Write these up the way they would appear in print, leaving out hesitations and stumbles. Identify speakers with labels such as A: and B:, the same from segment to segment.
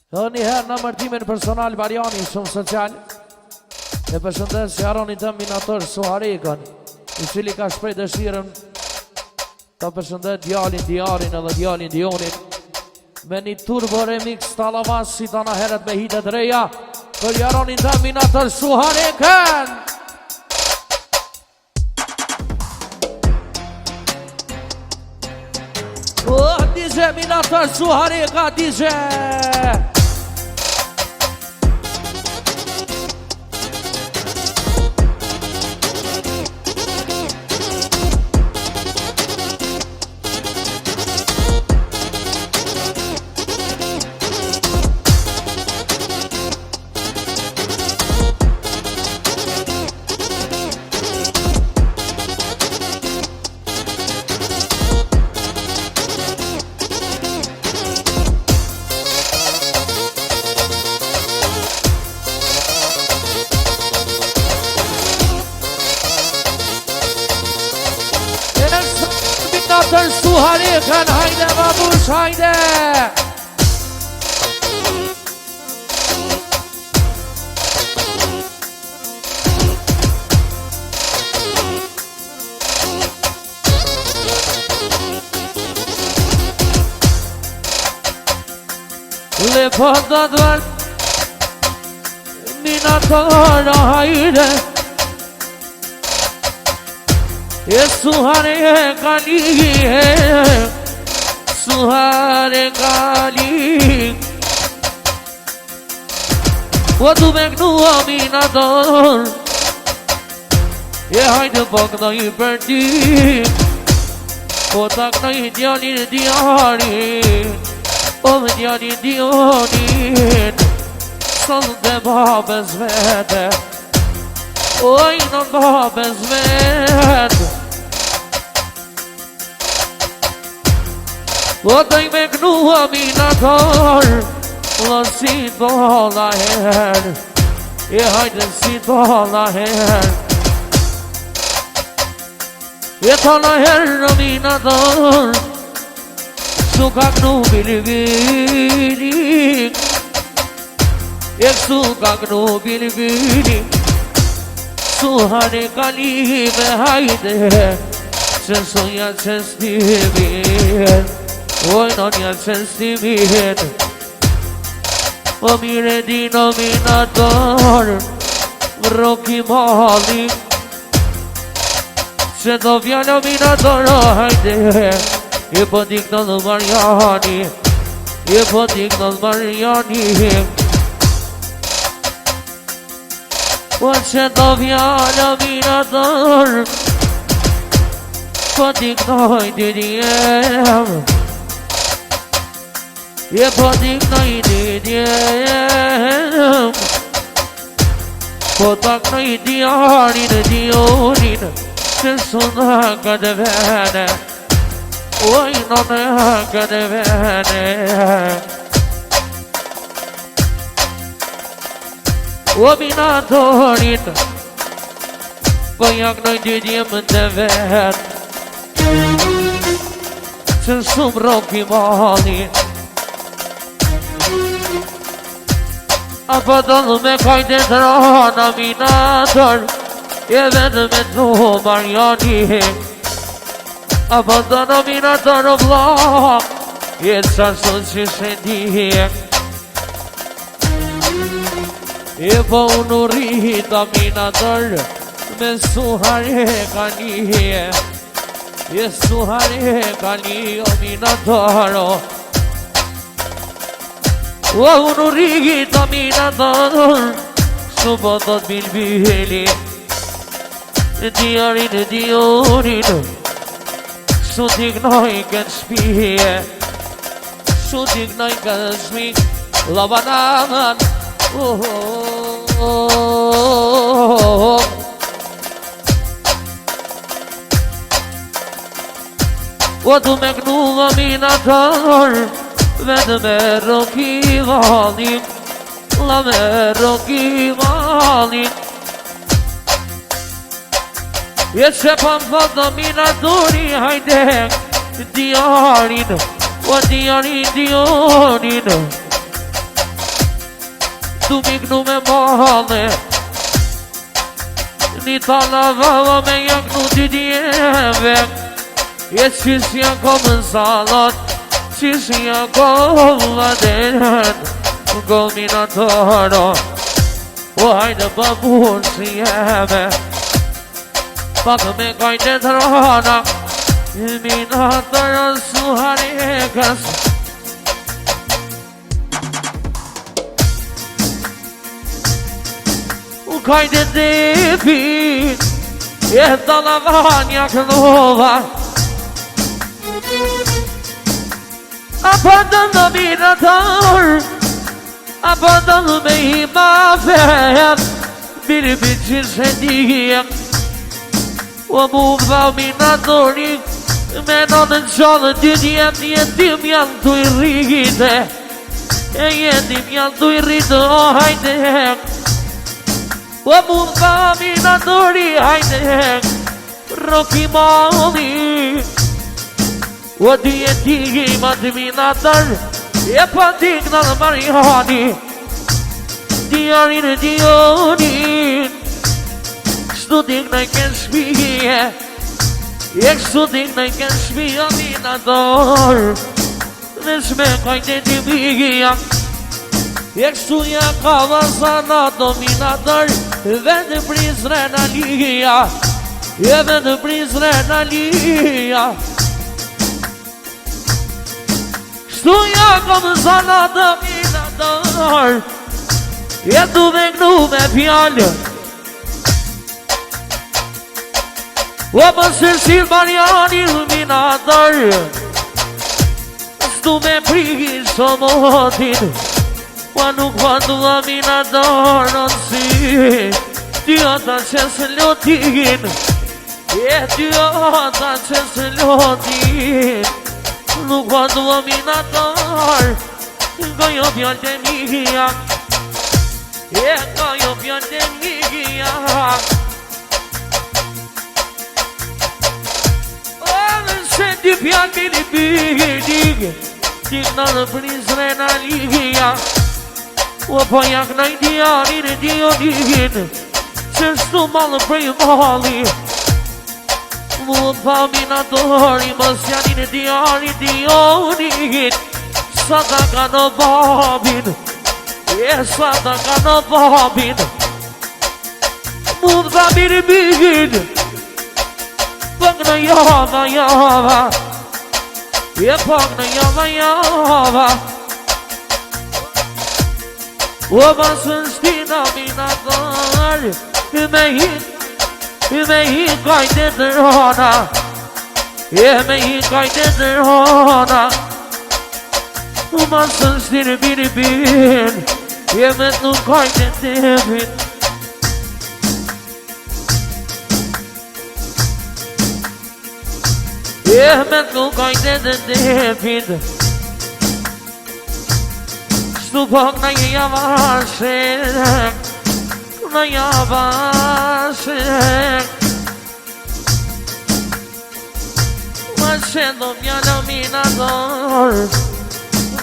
A: Njëherë në mërtimin personal Barjani, shumë social. E përshëndes që Aronin të minator Suharekën, i cili ka shprej dëshirën të përshëndet djalin Diarin edhe djalin Dionit me një turbo remix talavas si të në heret me hitet reja për Aronin të minator Suharekën. DJ minator Suhareka, DJ Suharekën, hajde babush, hajde! Le përda dërë minatorë, hajde! E Suhareka li, Suhareka li. O du me knua minator, e hajde po knoj për ti, po ta knoj djalin Diarin, o me djalin Dionin, sot dhe babes vete, oj në babes vete. O të i me knua minator, o si dola her, e hajde si dola her. E dola her në minator, su ka knu bilibili, e su ka knu bilibili. Suhareka li me hajde, që sonja që stimin. Oj non ja senstimin, o mire di nominator, Roki Mali, se do vja nominator, hajde, e po dikno në Marjani, e po dikno në Marjani, o se do vja nominator, po dikno hajde djem, e po diknoj djem, po ta knoj Diarin, Dionin, që suna këtë vene, oj në këtë vene. O minatorin, po ja knoj djem të vet, që shumë Roki Mali. Apo do me kajte të rana minator, e vetë me të Marjani. Apo do në minator o vla, e të sarson që shendi. E po unë rrita minator, me Suhareka li. E Suhareka li o minatoro. O unë rrigi të minator, su po të bilbili, Diarin Dionin, su t'ignoj këtë shpije, su t'ignoj këtë shmi, labanaman, o du me knua minator, vetë me Roki Mali, la me Roki Mali. E që pa më thot në minatori, hajde, Diarin, o Diarin Dionin, Du miknu me male Një tala vava me jaknu t'i djeve Jetë që si jakom salat Që si jakom laderen Gominatoro O hajde babun si jeme Pak me kajte të rana Minatora suharekas Kajde depin E dalavanja këllova Apadën në miratar Apadën me i mafer Biri biqir se dijem O mu vau minatori Me në në qallë dy djetë jetim janë të i rrite E jetim janë të i rrite o hajde O mu dha minatori hajde Roki mali O djeti ma të minatar E pa digna në marjani Djarin e djonin Kështu digna i ken shpije E kështu digna i ken shpije minator Dhe shme kajte t'i bigja E kështu ja ka vazana dominator Vende prizre në lija E vende prizre në lija Kështu ja ka vazana dominator E du vegnu me fjallë O pësër si Mariani illuminator Kështu me prigis o motin Ma nuk vandu a minator në si Ty ata që se lotin E ty ata që se lotin Nuk vandu a minator Ka jo pjallë të mija E ka jo pjallë të mija O në se ty pjallë të një bigi Tik në në prizre në ligja O pa jak në indianin e dionin Që shtu malë prej mali Mu pa minatori Mës janin e dionin Sa ta ka në babin E sa ta ka në babin Mu pa mirëbigin Pak në java E pak në java O basën shtina minator Me hi kajte të rana E me hi kajte të rana O basën shtina bin E me të nuk kajte të bin E me të nuk kajte të bin Shtu pak në javashek Në javashek Ma shendo mjallë minator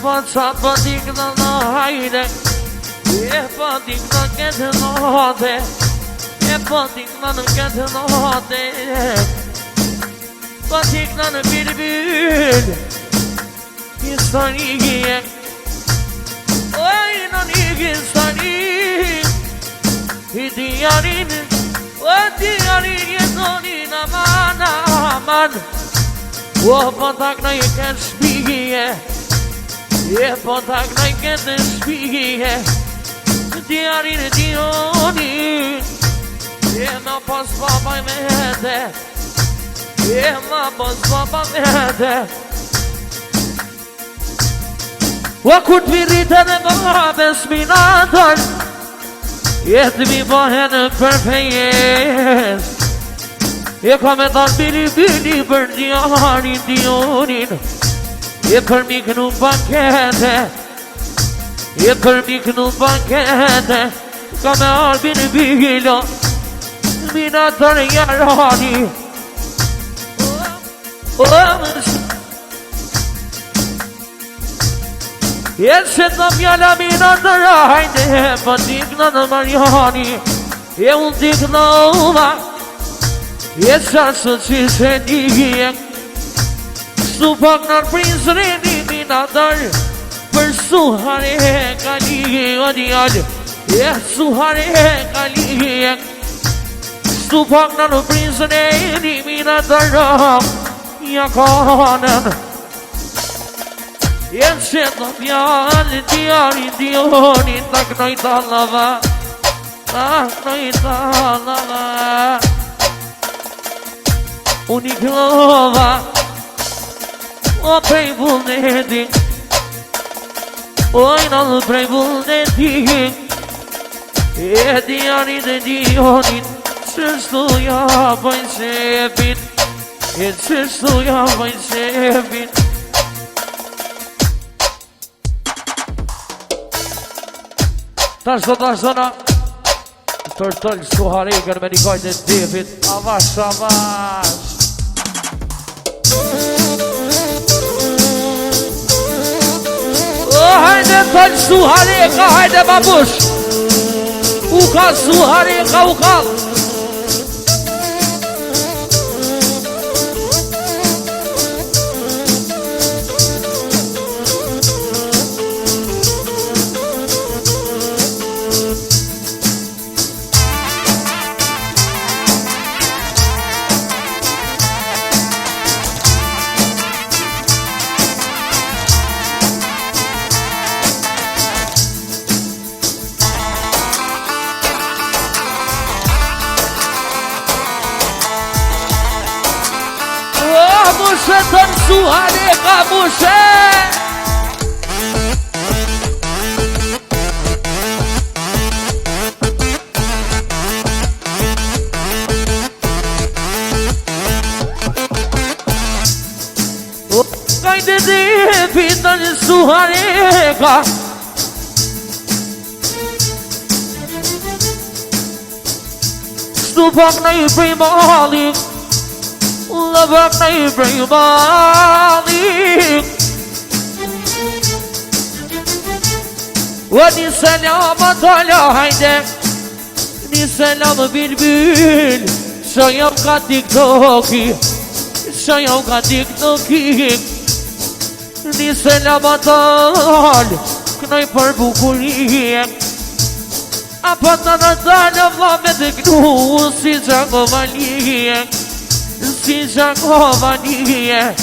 A: Pa qa pa dik në në hajde E pa dik në këtë note E pa dik në këtë note Pa dik në birbir Historie Oj në një gjistani I diarin O diarin jetonin aman O po tak në i këtë shpije E po tak në i këtë shpije Diarin e dionin E ma pos baba i mete E ma pos baba mete O kur t'vi rritën e babes minator Jetë mi bëhen për fejes E ka me thar bili për dionin E për mi kënu bankete E për mi kënu bankete Ka me arbin bilo Minator jarani Jetë që të mjalla mina të rajde për dikna në Mariani e unë dikna uva jetë qasë që që një su pak në prizreni mina tërë për suhare ka një o djallë jetë suhare ka një su pak në prizreni mina tërë ja kanën jetë që të mjallë djari djoni të knoj të lava unik lova o prej vullneti oj në prej vullneti e djani dhe djonit qështu ja bëjnë shepin e qështu ja bëjnë shepin Tashtë Tërtëll Suharikën me një kajtë e dipit Avash, avash Hajde tëll Suharika, hajde babush U ka Suharika, u ka Mushe të në Suharika, mushe Kajtë dipit të në Suharika Shtu pak në i prej malik Lëvëk në i prej malik O një selam atala hajde Një selam bilbil Që jam ka tiktoki Që jam ka tiktoki Një selam atal Kënoj për bukurie Apo të në talë vlame të gnu Si që govalie Si Jakova nije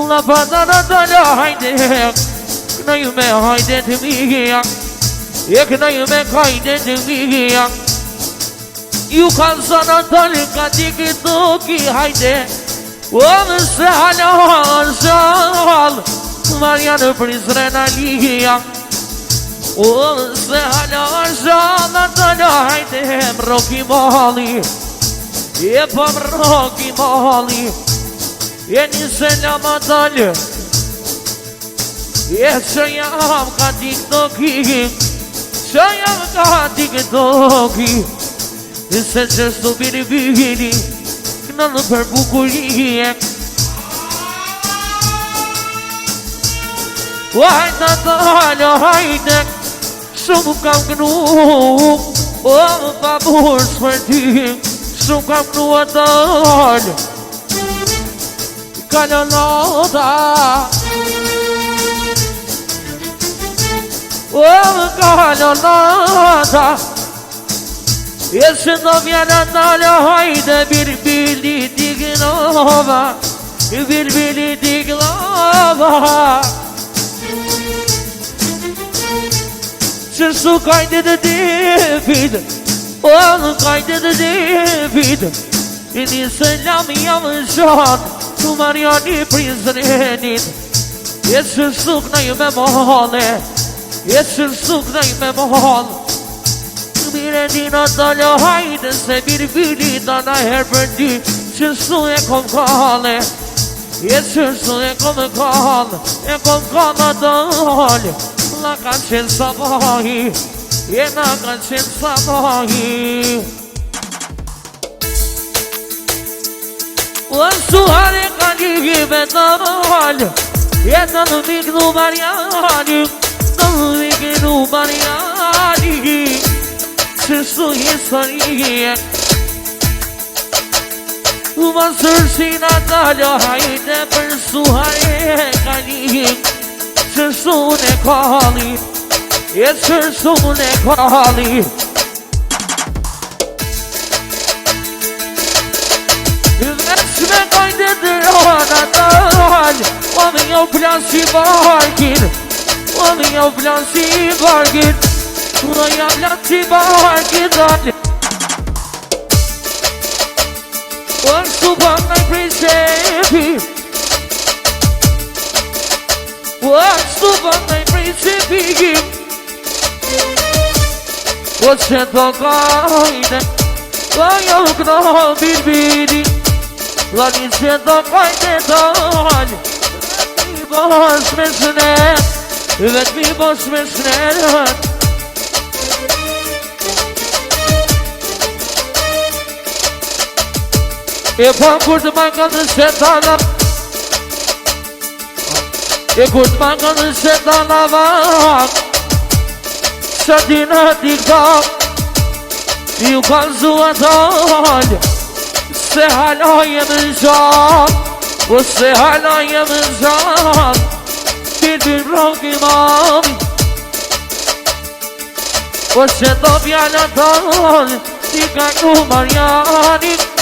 A: La padana dala hajde Kënoj me hajde të mija E kënoj me hajde të mija Ju kanë zana dalë ka tiktoki hajde O më se halal shal Marianë Prizren Alia O më se halal shal Dala hajde mroki mali E pa mroki mali E një selam atalë E që jam ka tiktoki Që jam ka tiktoki E se qështu bini bini Kënëllë për bukurie Hajta talë hajte Shumë kam gënu O më pa burës për ti Shumë kam nua dalë Kalonota O më kalonota E që në vjena dalë hajde Birbili dignova Birbili dignova Që su kajde të dipit O në kajtë të dipit E një selam jam shanë Të Mariani Prizrenit E që suk në i me mohale E që suk në i me mohale Mire dina dalë hajde Se birbili da na her për di Që su e kom kale E që su e kom kale E kom kale dalë La ka qenë sabahi E na ka qenë sabahi O Suharika një vetë dalë E të në miknu Mariani Mariani që su historie Ma sërsin atalo hajde për suhare kani që su në kali e që su në kali Veç me kajde drona tal O me jo plasi barkin O me jo plasi barkin O me jo plasi barkin dali O suban me principi O suban me principi O që të kajde O jo këna birbiri La një që të kajte tal Vetë mi bas me shnet Vetë mi bas me shnet E pa kur të mangan në shetana E kur të mangan në shetana vak Sa ti në tika Ju kanë zua tal Se hala jem në gjak O se hala jem në gjak Birbir roki mami O që do pjalla tal Ti ka ku Mariani